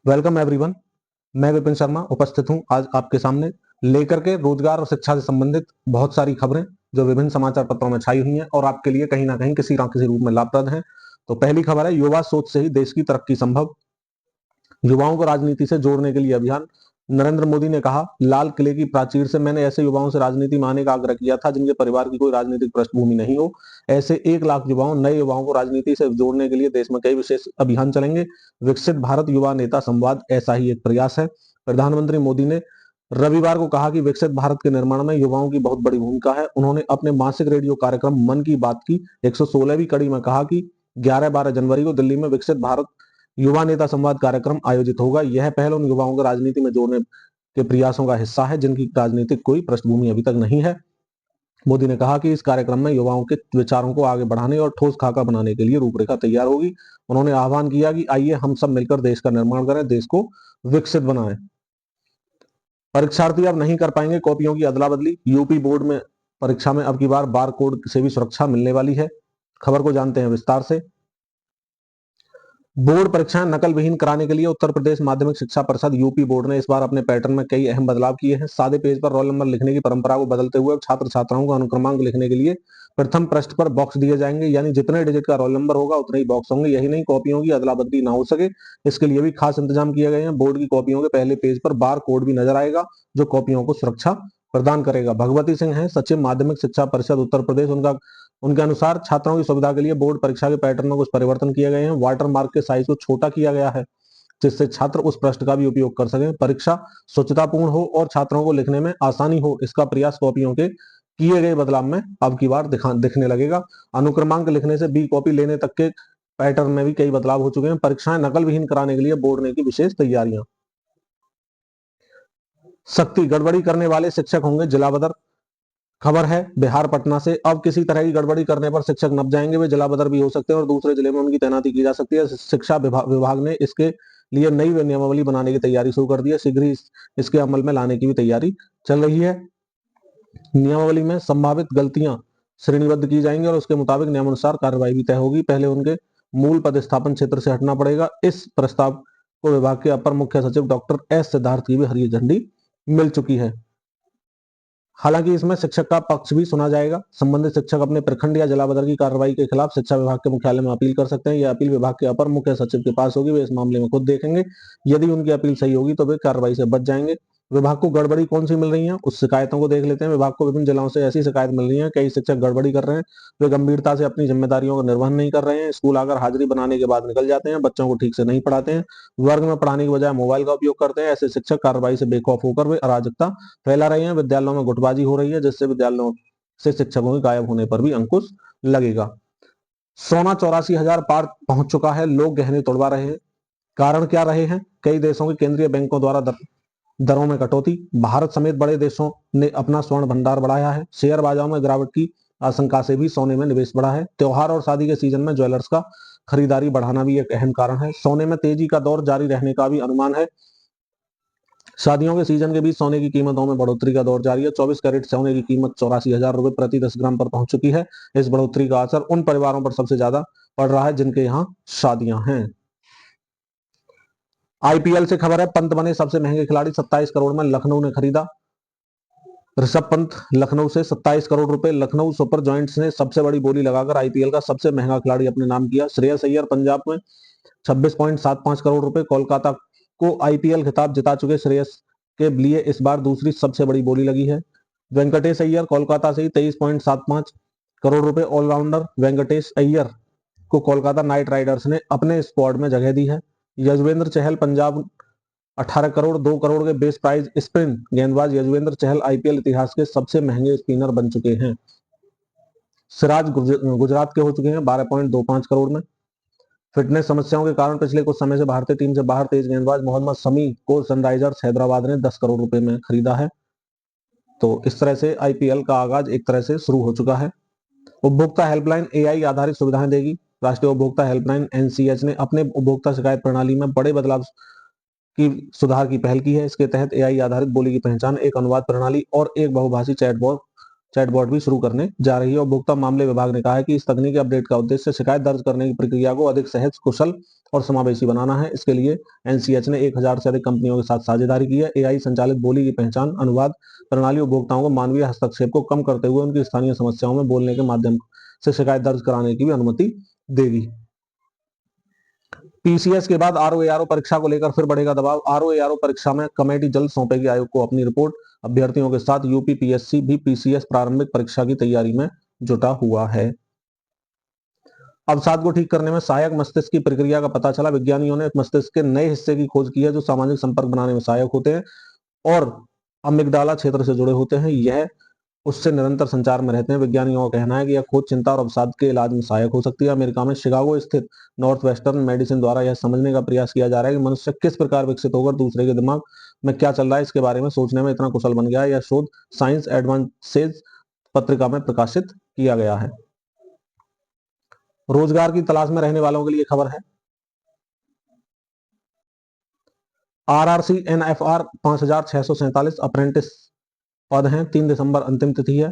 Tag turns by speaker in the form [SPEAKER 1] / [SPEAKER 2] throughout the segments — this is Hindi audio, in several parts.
[SPEAKER 1] Welcome everyone. मैं विपिन शर्मा उपस्थित हूं आज आपके सामने लेकर के रोजगार और शिक्षा से संबंधित बहुत सारी खबरें जो विभिन्न समाचार पत्रों में छाई हुई हैं और आपके लिए कहीं ना कहीं किसी ना किसी रूप में लाभप्रद हैं। तो पहली खबर है, युवा सोच से ही देश की तरक्की संभव। युवाओं को राजनीति से जोड़ने के लिए अभियान। नरेंद्र मोदी ने कहा, लाल किले की प्राचीर से मैंने ऐसे युवाओं से राजनीति में आने का आग्रह किया था जिनके परिवार की कोई राजनीतिक पृष्ठभूमि नहीं हो। ऐसे 1 लाख युवाओं, नए युवाओं को राजनीति से जोड़ने के लिए देश में कई विशेष अभियान चलेंगे। विकसित भारत युवा नेता संवाद ऐसा ही एक प्रयास है। प्रधानमंत्री मोदी ने रविवार को कहा कि विकसित भारत के निर्माण में युवाओं की बहुत बड़ी भूमिका है। उन्होंने अपने मासिक रेडियो कार्यक्रम मन की बात की 116वीं कड़ी में कहा कि 11-12 जनवरी को दिल्ली में विकसित भारत युवा नेता संवाद कार्यक्रम आयोजित होगा। यह पहल उन युवाओं को राजनीति में जोड़ने के प्रयासों का हिस्सा है जिनकी राजनीतिक कोई पृष्ठभूमि अभी तक नहीं है। मोदी ने कहा कि इस कार्यक्रम में युवाओं के विचारों को आगे बढ़ाने और ठोस खाका बनाने के लिए रूपरेखा तैयार होगी। उन्होंने आह्वान किया कि आइए हम सब मिलकर देश का निर्माण करें, देश को विकसित बनाएं। परीक्षार्थी अब नहीं कर पाएंगे कॉपियों की अदला बदली। यूपी बोर्ड में परीक्षा में अब की बार कोड से भी सुरक्षा मिलने वाली है। खबर को जानते हैं विस्तार से। बोर्ड परीक्षाएं नकल विहीन कराने के लिए उत्तर प्रदेश माध्यमिक शिक्षा परिषद यूपी बोर्ड ने इस बार अपने पैटर्न में कई अहम बदलाव किए हैं। सादे पेज पर रोल नंबर लिखने की परंपरा को बदलते हुए छात्र छात्राओं को अनुक्रमांक लिखने के लिए प्रथम पृष्ठ पर बॉक्स दिए जाएंगे, यानी जितने डिजिट का रोल नंबर होगा उतने ही बॉक्स होंगे। यही नहीं, कॉपियों की अदला बदली ना हो सके इसके लिए भी खास इंतजाम किए गए हैं। बोर्ड की कॉपियों के पहले पेज पर बार कोड भी नजर आएगा जो कॉपियों को सुरक्षा प्रदान करेगा। भगवती सिंह है सचिव माध्यमिक शिक्षा परिषद उत्तर प्रदेश। उनके अनुसार छात्रों की सुविधा के लिए बोर्ड परीक्षा के पैटर्न में कुछ परिवर्तन किए गए हैं। वाटर मार्क के साइज को छोटा किया गया है जिससे छात्र उस पृष्ठ का भी उपयोग कर सकें। परीक्षा स्वच्छतापूर्ण हो और छात्रों को लिखने में आसानी हो, इसका प्रयास कॉपियों के किए गए बदलाव में अब की बार दिखने लगेगा। अनुक्रमांक लिखने से बी कॉपी लेने तक के पैटर्न में भी कई बदलाव हो चुके हैं। परीक्षाएं नकल विहीन कराने के लिए बोर्ड ने की विशेष तैयारियां। सख्ती, गड़बड़ी करने वाले शिक्षक होंगे जिला बदर। खबर है बिहार पटना से। अब किसी तरह की गड़बड़ी करने पर शिक्षक नप जाएंगे, वे जिला बदर भी हो सकते हैं और दूसरे जिले में उनकी तैनाती की जा सकती है। शिक्षा विभाग ने इसके लिए नई नियमावली बनाने की तैयारी शुरू कर दी है। शीघ्र ही इसके अमल में लाने की भी तैयारी चल रही है। नियमावली में संभावित गलतियां श्रेणीबद्ध की जाएंगी और उसके मुताबिक नियमानुसार कार्रवाई भी तय होगी। पहले उनके मूल पदस्थापन क्षेत्र से हटना पड़ेगा। इस प्रस्ताव को विभाग के अपर मुख्य सचिव डॉक्टर एस सिद्धार्थ की भी हरी झंडी मिल चुकी है। हालांकि इसमें शिक्षक का पक्ष भी सुना जाएगा। संबंधित शिक्षक अपने प्रखंड या जिला बदर की कार्रवाई के खिलाफ शिक्षा विभाग के मुख्यालय में अपील कर सकते हैं। यह अपील विभाग के अपर मुख्य सचिव के पास होगी, वे इस मामले में खुद देखेंगे। यदि उनकी अपील सही होगी तो वे कार्रवाई से बच जाएंगे। विभाग को गड़बड़ी कौन सी मिल रही है, उस शिकायतों को देख लेते हैं। विभाग को विभिन्न जिलों से ऐसी शिकायत मिल रही है, कई शिक्षक गड़बड़ी कर रहे हैं, वे गंभीरता से अपनी जिम्मेदारियों का निर्वहन नहीं कर रहे हैं, स्कूल आकर हाजिरी बनाने के बाद निकल जाते हैं, बच्चों को ठीक से नहीं पढ़ाते हैं, वर्ग में पढ़ाने की बजाय मोबाइल का उपयोग करते हैं। ऐसे शिक्षक कार्रवाई से बेखौफ होकर वे अराजकता फैला रहे हैं। विद्यालयों में गुटबाजी हो रही है जिससे विद्यालयों से शिक्षकों के गायब होने पर भी अंकुश लगेगा। सोना 84,000 पार पहुंच चुका है, लोग गहने तोड़वा रहे हैं। कारण क्या रहे हैं? कई देशों के केंद्रीय बैंकों द्वारा दरों में कटौती। भारत समेत बड़े देशों ने अपना स्वर्ण भंडार बढ़ाया है। शेयर बाजारों में गिरावट की आशंका से भी सोने में निवेश बढ़ा है। त्योहार और शादी के सीजन में ज्वेलर्स का खरीदारी बढ़ाना भी एक अहम कारण है। सोने में तेजी का दौर जारी रहने का भी अनुमान है। शादियों के सीजन के बीच सोने की कीमतों में बढ़ोतरी का दौर जारी है। 24 कैरेट सोने की कीमत 84,000 रुपए प्रति 10 ग्राम पर पहुंच चुकी है। इस बढ़ोतरी का असर उन परिवारों पर सबसे ज्यादा पड़ रहा है जिनके यहाँ शादियां हैं। आईपीएल से खबर है, पंत बने सबसे महंगे खिलाड़ी। 27 करोड़ में लखनऊ ने खरीदा ऋषभ पंत लखनऊ से 27 करोड़ रुपए। लखनऊ सुपर जॉइंट्स ने सबसे बड़ी बोली लगाकर आईपीएल का सबसे महंगा खिलाड़ी अपने नाम किया। श्रेयस अय्यर पंजाब में 26.75 करोड़ रुपए। कोलकाता को आईपीएल खिताब जिता चुके श्रेयस के लिए इस बार दूसरी सबसे बड़ी बोली लगी है। वेंकटेश अय्यर कोलकाता से ही 23.75 करोड़ रुपए। ऑलराउंडर वेंकटेश अय्यर को कोलकाता नाइट राइडर्स ने अपने स्क्वाड में जगह दी है। यजुवेंद्र चहल पंजाब 18 करोड़ 2 करोड़ के बेस प्राइस। स्पिन गेंदबाज यजुवेंद्र चहल आईपीएल इतिहास के सबसे महंगे स्पिनर बन चुके हैं। सिराज गुजरात के हो चुके हैं 12.25 करोड़ में। फिटनेस समस्याओं के कारण पिछले कुछ समय से भारतीय टीम से बाहर तेज गेंदबाज मोहम्मद शमी को सनराइजर्स हैदराबाद ने 10 करोड़ रुपए में खरीदा है। तो इस तरह से आईपीएल का आगाज एक तरह से शुरू हो चुका है। उपभोक्ता हेल्पलाइन एआई आधारित सुविधाएं देगी। राष्ट्रीय उपभोक्ता हेल्पलाइन एनसीएच ने अपने उपभोक्ता शिकायत प्रणाली में बड़े बदलाव की सुधार की पहल की है। इसके तहत एआई आधारित बोली की पहचान, एक अनुवाद प्रणाली और एक बहुभाषी चैटबॉट चैटबॉट भी शुरू करने जा रही है। उपभोक्ता मामले विभाग ने कहा है कि इस तकनीकी अपडेट का उद्देश्य शिकायत दर्ज करने की प्रक्रिया को अधिक सहज, कुशल और समावेशी बनाना है। इसके लिए एनसीएच ने 1000 से अधिक कंपनियों के साथ साझेदारी की है। एआई संचालित बोली की पहचान अनुवाद प्रणाली उपभोक्ताओं को मानवीय हस्तक्षेप को कम करते हुए उनकी स्थानीय समस्याओं में बोलने के माध्यम से शिकायत दर्ज कराने की भी अनुमति देगी। पीसीएस के बाद आरओएआरओ परीक्षा को लेकर फिर बढ़ेगा दबाव। आरओएआरओ परीक्षा में कमेटी जल्द सौंपेगी आयोग को अपनी रिपोर्ट। अभ्यर्थियों के साथ यूपी पीएससी भी पीसीएस प्रारंभिक परीक्षा की तैयारी में जुटा हुआ है। अवसाद को ठीक करने में सहायक मस्तिष्क की प्रक्रिया का पता चला। विज्ञानियों ने मस्तिष्क के नए हिस्से की खोज की है जो सामाजिक संपर्क बनाने में सहायक होते हैं और अमिगडाला क्षेत्र से जुड़े होते हैं। यह उससे निरंतर संचार में रहते हैं। विज्ञानियों का कहना है कि यह खोज चिंता और अवसाद के इलाज में सहायक हो सकती है। अमेरिका में शिकागो स्थित नॉर्थ वेस्टर्न मेडिसिन द्वारा यह समझने का प्रयास किया जा रहा है कि मनुष्य किस प्रकार विकसित होकर दूसरे के दिमाग में क्या चल रहा है इसके बारे में सोचने में इतना कुशल बन गया है। यह शोध साइंस एडवांसेज पत्रिका में प्रकाशित किया गया है। रोजगार की तलाश में रहने वालों के लिए खबर है। आरआरसी एनएफआर 5647 अप्रेंटिस पद हैं। 3 दिसंबर अंतिम तिथि है।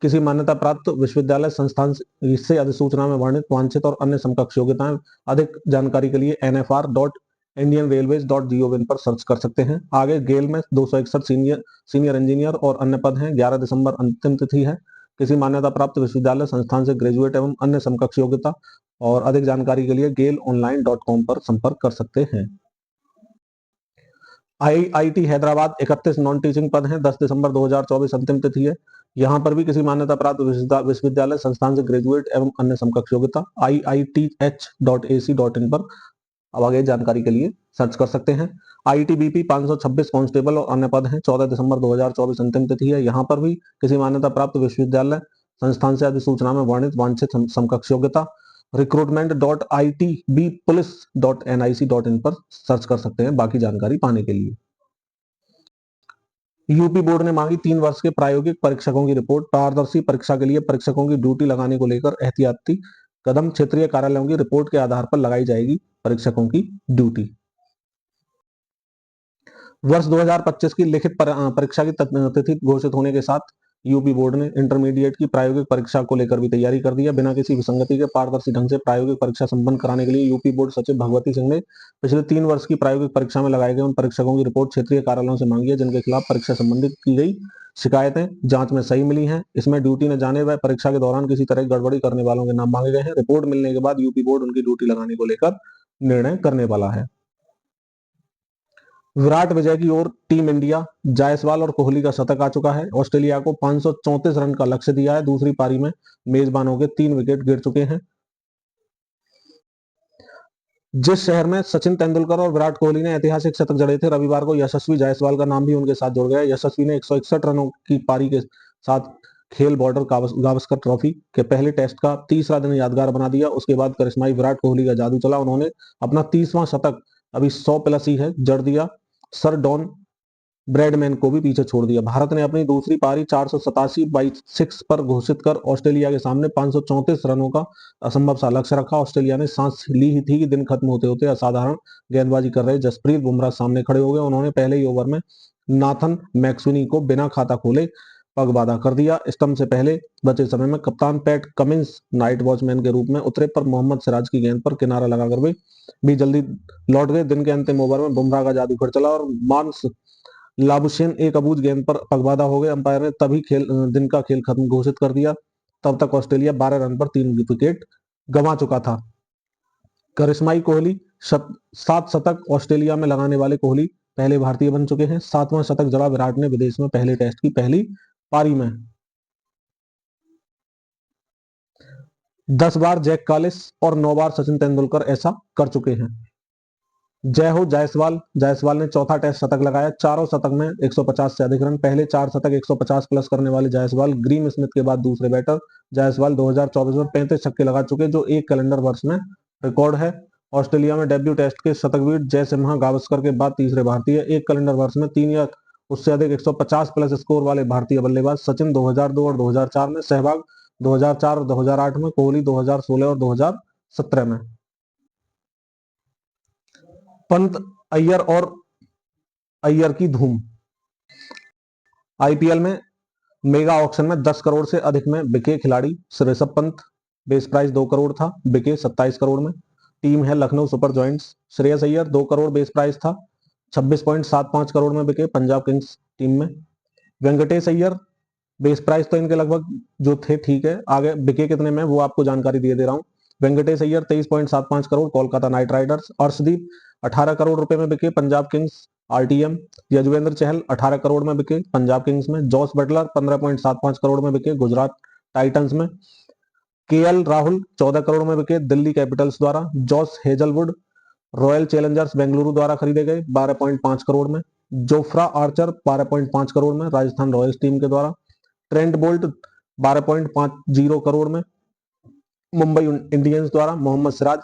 [SPEAKER 1] किसी मान्यता प्राप्त विश्वविद्यालय संस्थान से अधिसूचना में वर्णित वांछित और अन्य समकक्ष योग्यताएं। अधिक जानकारी के लिए nfr.indianrailways.gov पर सर्च कर सकते हैं। आगे गेल में 261 सीनियर इंजीनियर और अन्य पद हैं। 11 दिसंबर अंतिम तिथि है। किसी मान्यता प्राप्त विश्वविद्यालय संस्थान से ग्रेजुएट एवं अन्य समकक्ष योग्यता और अधिक जानकारी के लिए गेलonline.com पर संपर्क कर सकते हैं। आईआईटी हैदराबाद 31 नॉन टीचिंग पद हैं। 10 दिसंबर 2024 अंतिम तिथि है। यहां पर भी किसी मान्यता प्राप्त विश्वविद्यालय संस्थान से ग्रेजुएट एवं अन्य समकक्ष योग्यता iith.ac.in पर अब आगे जानकारी के लिए सर्च कर सकते हैं। आईटीबीपी 526 कांस्टेबल और अन्य पद हैं। 14 दिसंबर 2024 अंतिम तिथि है। यहाँ पर भी किसी मान्यता प्राप्त विश्वविद्यालय संस्थान से अधिसूचना में वर्णित वांछित समकक्ष योग्यता recruitment.itbpolice.nic.in पर सर्च कर सकते हैं बाकी जानकारी पाने के लिए। यूपी बोर्ड ने मांगी 3 वर्ष के प्रायोगिक परीक्षकों की रिपोर्ट। पारदर्शी परीक्षा के लिए परीक्षकों की ड्यूटी लगाने को लेकर एहतियाती कदम। क्षेत्रीय कार्यालयों की रिपोर्ट के आधार पर लगाई जाएगी परीक्षकों की ड्यूटी। वर्ष 2025 की लिखित परीक्षा की तिथि घोषित होने के साथ यूपी बोर्ड ने इंटरमीडिएट की प्रायोगिक परीक्षा को लेकर भी तैयारी कर दी है। बिना किसी विसंगति के पारदर्शी ढंग से प्रायोगिक परीक्षा संपन्न कराने के लिए यूपी बोर्ड सचिव भगवती सिंह ने पिछले 3 वर्ष की प्रायोगिक परीक्षा में लगाए गए उन परीक्षकों की रिपोर्ट क्षेत्रीय कार्यालयों से मांगी है जिनके खिलाफ परीक्षा संबंधित की गई शिकायतें जांच में सही मिली हैं। इसमें ड्यूटी ने जाने व परीक्षा के दौरान किसी तरह गड़बड़ी करने वालों के नाम मांगे गए हैं। रिपोर्ट मिलने के बाद यूपी बोर्ड उनकी ड्यूटी लगाने को लेकर निर्णय करने वाला है। विराट विजय की ओर टीम इंडिया। जायसवाल और कोहली का शतक आ चुका है। ऑस्ट्रेलिया को 534 रन का लक्ष्य दिया है। दूसरी पारी में मेजबानों के 3 विकेट गिर चुके हैं। जिस शहर में सचिन तेंदुलकर और विराट कोहली ने ऐतिहासिक शतक जड़े थे, रविवार को यशस्वी जायसवाल का नाम भी उनके साथ जुड़ गया। यशस्वी ने 161 रनों की पारी के साथ खेल बॉर्डर गावस्कर ट्रॉफी के पहले टेस्ट का तीसरा दिन यादगार बना दिया। उसके बाद करिश्माई विराट कोहली का जादू चला। उन्होंने अपना 30वां शतक अभी 100 प्लस ही है जड़ दिया। सर डॉन ब्रैडमैन को भी पीछे छोड़ दिया। भारत ने अपनी दूसरी पारी 487/6 पर घोषित कर ऑस्ट्रेलिया के सामने 534 रनों का असंभव सा लक्ष्य रखा। ऑस्ट्रेलिया ने सांस ली ही थी कि दिन खत्म होते होते असाधारण गेंदबाजी कर रहे जसप्रीत बुमराह सामने खड़े हो गए। उन्होंने पहले ही ओवर में नाथन मैक्सवेनी को बिना खाता खोले पगबाधा कर दिया। स्टंप से पहले बचे समय में कप्तान पैट कमिंस नाइट वॉचमैन के रूप में उतरे पर मोहम्मद सिराज की गेंद पर किनारा लगाकर वे भी जल्दी लौट गए। दिन के अंतिम ओवर में बुमराह का जादू फिर चला और मार्कस लाबुशेन एक अबूझ गेंद पर पगबाधा हो गए। अंपायर ने तभी दिन का खेल खत्म घोषित कर दिया। तब तक ऑस्ट्रेलिया 12 रन पर 3 विकेट गंवा चुका था। करिश्माई कोहली 7 शतक ऑस्ट्रेलिया में लगाने वाले कोहली पहले भारतीय बन चुके हैं। 7वां शतक जड़ा विराट ने विदेश में पहले टेस्ट की पहली पारी में। 10 बार जैक कालिस और 9 बार सचिन तेंदुलकर ऐसा कर चुके हैं। जय हो जायसवाल। जायसवाल ने चौथा टेस्ट शतक लगाया। चारों शतक में 150 से अधिक रन। पहले 4 शतक 150 प्लस करने वाले जायसवाल ग्रीम स्मिथ के बाद दूसरे बैटर। जायसवाल 2024 में 35 छक्के लगा चुके जो एक कैलेंडर वर्ष में रिकॉर्ड है। ऑस्ट्रेलिया में डेब्यू टेस्ट के शतकवीर जय सिम्हा गावस्कर के बाद तीसरे भारतीय। एक कैलेंडर वर्ष में 3 या उससे अधिक 150 प्लस स्कोर वाले भारतीय बल्लेबाज सचिन 2002 और 2004 में, सहवाग 2004 और 2008 में, कोहली 2016 और 2017 में। पंत, अय्यर और अय्यर की धूम। आईपीएल में मेगा ऑक्शन में 10 करोड़ से अधिक में बिके खिलाड़ी ऋषभ पंत, बेस प्राइस 2 करोड़ था, बिके 27 करोड़ में। टीम है Lucknow super joints. Shreyas Iyer 2 crore base price था, 26.75 करोड़ में बिके पंजाब किंग्स टीम में। वेंकटेश अय्यर बेस प्राइस तो इनके लगभग जो थे ठीक है, आगे बिके कितने में वो आपको जानकारी दे रहा हूँ। Venkatesh Iyer 23.75 crore Kolkata Knight Riders. अर्शदीप 18 करोड़ रुपए में बिके पंजाब किंग्स आरटीएम। यजुवेंद्र चहल 18 करोड़ में बिके पंजाब किंग्स में। जॉस बटलर 15.75 करोड़ में बिके गुजरात टाइटंस में। केएल राहुल 14 करोड़ में बिके दिल्ली कैपिटल्स द्वारा। Josh Hazlewood Royal Challengers Bengaluru द्वारा खरीदे गए 12.5 करोड़ में। जोफ्रा आर्चर 12.5 करोड़ में राजस्थान रॉयल्स टीम के द्वारा। ट्रेंट बोल्ट 12.50 करोड़ में मुंबई इंडियंस द्वारा। मोहम्मद सिराज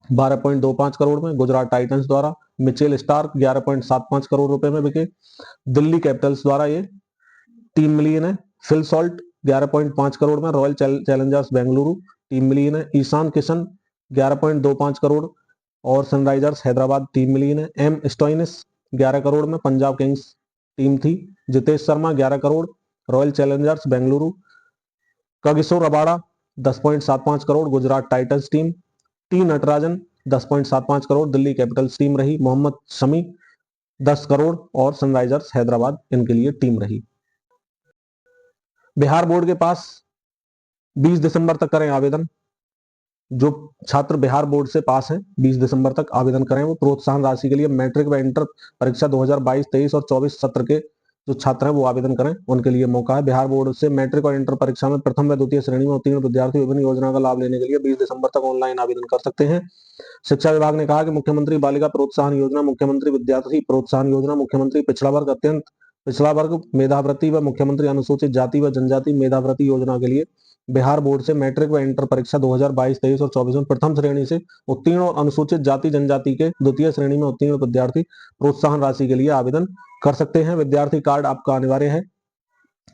[SPEAKER 1] 12.25 करोड़ में गुजरात टाइटंस द्वारा। मिचेल स्टार्क 11.75 करोड़ रुपए में बिके दिल्ली कैपिटल्स द्वारा, ये टीम मिलियन है। फिल सॉल्ट 11.5 करोड़ में royal Challengers Bengaluru team million है। ईशान किशन 11.25 करोड़ और सनराइजर्स हैदराबाद टीम मिलियन है। एम स्टोइनिस 11 करोड़ में पंजाब किंग्स टीम थी। Jitesh Sharma 11 crore royal Challengers Bengaluru. Kagiso Rabada 10.75 crore Gujarat Titans team. T Natarajan 10.75 crore Delhi Capitals team रही। मोहम्मद शमी 10 करोड़ और सनराइजर्स हैदराबाद इनके लिए टीम रही। बिहार बोर्ड के पास 20 दिसंबर तक करें आवेदन। जो छात्र बिहार बोर्ड से पास हैं 20 दिसंबर तक आवेदन करें। वो प्रोत्साहन राशि के लिए मैट्रिक व इंटर परीक्षा 2022-23 और 24 सत्र के जो छात्र हैं वो आवेदन करें, उनके लिए मौका है। बिहार बोर्ड से मैट्रिक और इंटर परीक्षा में प्रथम व द्वितीय श्रेणी में उत्तीर्ण विद्यार्थी विभिन्न योजना का लाभ लेने के लिए 20 दिसंबर तक ऑनलाइन आवेदन कर सकते हैं। शिक्षा विभाग ने कहा कि मुख्यमंत्री बालिका प्रोत्साहन योजना, मुख्यमंत्री विद्यार्थी प्रोत्साहन योजना, मुख्यमंत्री पिछड़ा वर्ग अत्यंत पिछड़ा वर्ग मेधावृत्ति व मुख्यमंत्री अनुसूचित जाति व जनजाति मेधावृत्ति योजना के लिए बिहार बोर्ड से मैट्रिक व इंटर परीक्षा 2022-23 और 24 में प्रथम श्रेणी से उत्तीर्ण और अनुसूचित जाति जनजाति के द्वितीय श्रेणी में उत्तीर्ण विद्यार्थी प्रोत्साहन राशि के लिए आवेदन कर सकते हैं। विद्यार्थी कार्ड आपका अनिवार्य है।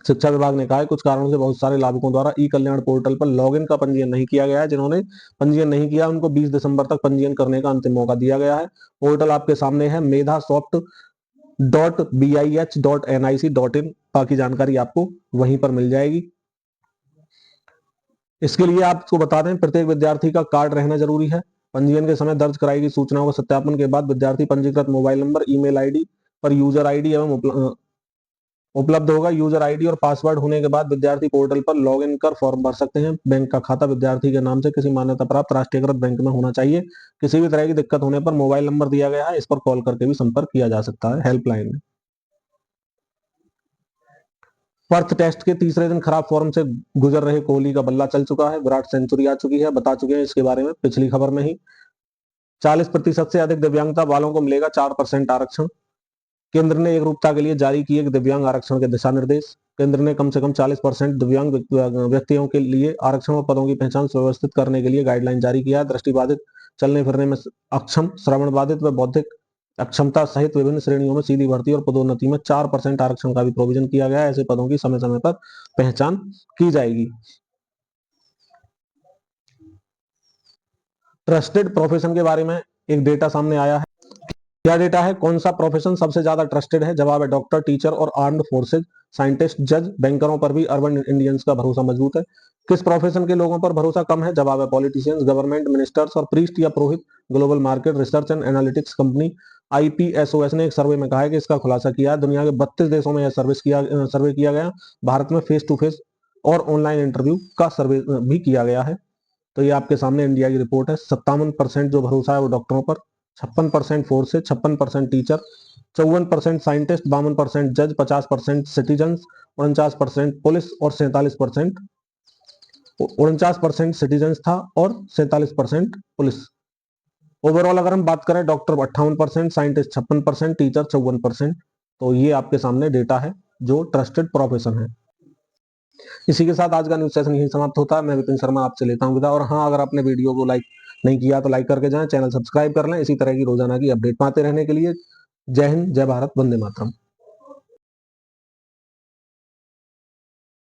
[SPEAKER 1] शिक्षा विभाग ने कहा है कुछ कारणों से बहुत सारे लाभुकों द्वारा ई कल्याण पोर्टल पर लॉगिन का पंजीयन नहीं किया गया है। जिन्होंने पंजीयन नहीं किया उनको 20 दिसंबर तक पंजीयन करने का अंतिम मौका दिया गया है। पोर्टल आपके सामने है medhasoft.bih.nic.in। बाकी जानकारी आपको वहीं पर मिल जाएगी। इसके लिए आपको बता दें प्रत्येक विद्यार्थी का कार्ड रहना जरूरी है। पंजीयन के समय दर्ज कराई गई सूचनाओं का सत्यापन के बाद विद्यार्थी पंजीकृत मोबाइल नंबर ईमेल आईडी पर यूजर आईडी एवं उपलब्ध होगा। यूजर आईडी और पासवर्ड होने के बाद विद्यार्थी पोर्टल पर लॉग इन कर फॉर्म भर सकते हैं। बैंक का खाता विद्यार्थी के नाम से किसी मान्यता प्राप्त राष्ट्रीयकृत बैंक में होना चाहिए। किसी भी तरह की दिक्कत होने पर मोबाइल नंबर दिया गया है, इस पर कॉल करके भी संपर्क किया जा सकता है हेल्पलाइन में। पर्थ टेस्ट के तीसरे दिन खराब फॉर्म से गुजर रहे कोहली का बल्ला चल चुका है। विराट सेंचुरी आ चुकी है, बता चुके हैं इसके बारे में पिछली खबर में ही। 40% से अधिक दिव्यांगता वालों को मिलेगा 4% आरक्षण। केंद्र ने एक रूपता के लिए जारी किए दिव्यांग आरक्षण के दिशा निर्देश। केंद्र ने कम से कम 40% दिव्यांग व्यक्तियों के लिए आरक्षण और पदों की पहचान सुव्यवस्थित करने के लिए गाइडलाइन जारी किया है। दृष्टिबाधित, चलने फिरने में अक्षम, श्रवण बाधित व बौद्धिक अक्षमता सहित विभिन्न श्रेणियों में सीधी भर्ती और पदोन्नति में 4% आरक्षण का भी प्रोविजन किया गया है। ऐसे पदों की समय समय पर पहचान की जाएगी। ट्रस्टेड प्रोफेशन के बारे में एक डेटा सामने आया है। क्या डेटा है? कौन सा प्रोफेशन सबसे ज्यादा ट्रस्टेड है? जवाब है डॉक्टर, टीचर और आर्म्ड फोर्सेज, साइंटिस्ट, जज, बैंकरों पर भी अर्बन इंडियंस का भरोसा मजबूत है। किस प्रोफेशन के लोगों पर भरोसा कम है? जवाब है पॉलिटिशियंस, गवर्नमेंट, मिनिस्टर्स और प्रीस्ट या पुरोहित। Global market research and analytics company IPSOS ने एक सर्वे में कहा है कि इसका खुलासा किया है। दुनिया के 32 देशों में यह सर्वे किया गया। भारत में फेस टू फेस और ऑनलाइन इंटरव्यू का सर्वे भी किया गया है। तो ये आपके सामने इंडिया की रिपोर्ट है। 57% जो भरोसा है वो डॉक्टरों पर, 56% फोर्सेज, 56% टीचर, 54% साइंटिस्ट, 52% जज, 50% सिटीजन, 49% पुलिस और 49% सिटीजन था और 47% पुलिस। ओवरऑल अगर हम बात करें, डॉक्टर 58%, साइंटिस्ट 56%, टीचर 54%। तो ये आपके सामने डेटा है जो ट्रस्टेड प्रोफेशन है। इसी के साथ आज का न्यूज सेशन यही समाप्त होता है। मैं विपिन शर्मा आपसे लेता हूं विदा। और हाँ, अगर आपने वीडियो को लाइक नहीं किया तो लाइक करके जाएं, चैनल सब्सक्राइब कर लें इसी तरह की रोजाना की अपडेट पाते रहने के लिए। जय हिंद, जय भारत, वंदे मातरम।